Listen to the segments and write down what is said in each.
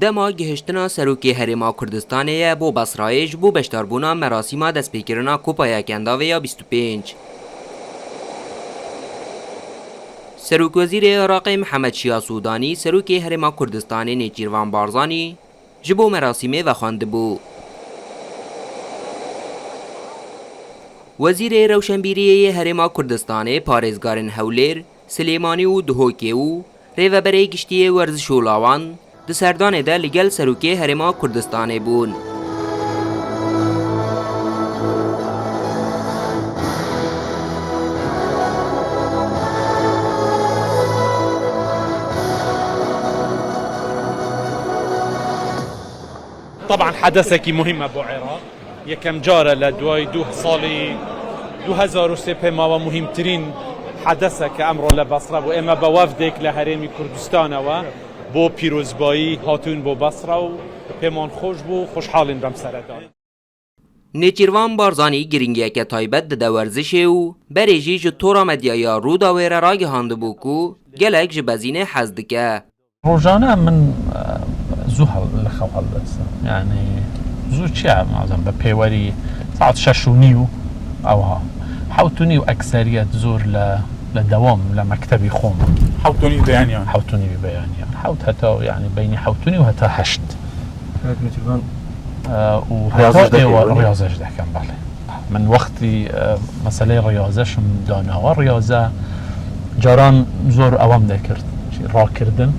دما گهشتنا سروکی هرما کردستانه بو بصرایش بو بشتاربونا مراسیما دستپیکرنا کوپایا کنداویا 25. سروک وزیر عراق محمد شیا سودانی سروکی هرما کردستانه نیچیروان بارزانی جبو مراسیمه و خواند بو. وزیر روشنبیری هرما کردستانه پارێزگارên هەولێر سلێمانی و دهۆکێ و rêveberê giştiyê werziş û lawan di serdanê de li gel serokê Herêma Kurdistanê bûn. طبعا حدثك مهمة بو عراق يكم جارة لدواي دو صالي 2003 بما ومهمترين حدثك أمر لبصرة وإما بوفدك لهريمي كردستان بو بيروزباي هاتون بو بصرة وبمان خوش بو خوشحالين بم سردان. نێچیروان بارزانی گرنگیەکە تایبەت دەدە وەرزشê û berê ji tora medyaya Rûda wê re ragihand ku gelek ji bezînê hez dike. روجانا من زو هەڵ هەڵدەستم يعني زوو چیە مازم بە پێوەری ساعت 6:30 ئەوها 7:30 ئەکسەریەت زۆر لە دەوام لە مەکتەبی خۆم 7:30 بەیانیان 7:30 بەیانیان حوت هەتا یعنی بینی 7:30 و هەتا 8 و ڕاضەش دەکەم بەڵێ من وەختی مەسەلەی ڕاضەشم داناوە ڕاضە جاران زۆر ئەوەم دەکرد ڕاکردن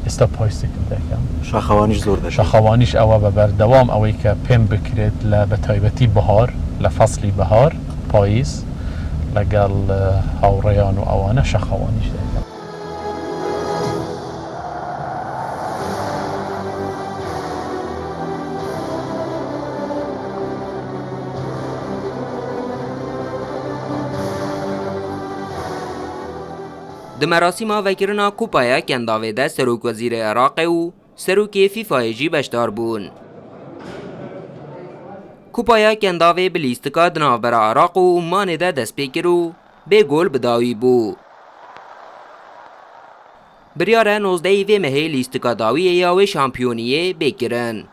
ئێستا پایستێکم دەکەم شاخەوانیش زۆر دەشێت شاخەوانیش ئەوە بە بەردەوام ئەوەی کە پێم بکرێت لە بە تایبەتی بەهار لە فەسلی بەهار پاییز لەگەڵ هاوڕێیان و ئەوانە شاخەوانیش دەکەم. Di merasîma vekirina Kupaya Kendavê de Serokwezîrê Iraqê û Serokê Fîfayê jî beşdar bûn. Kupaya Kendavê bi lîstika di navbera Iraq û Ummanê de dest pê kir û bê gol bi dawî bû. Biryara 19 vê mehê lîstika dawiyê ya wê şampiyoniyê bê kirin.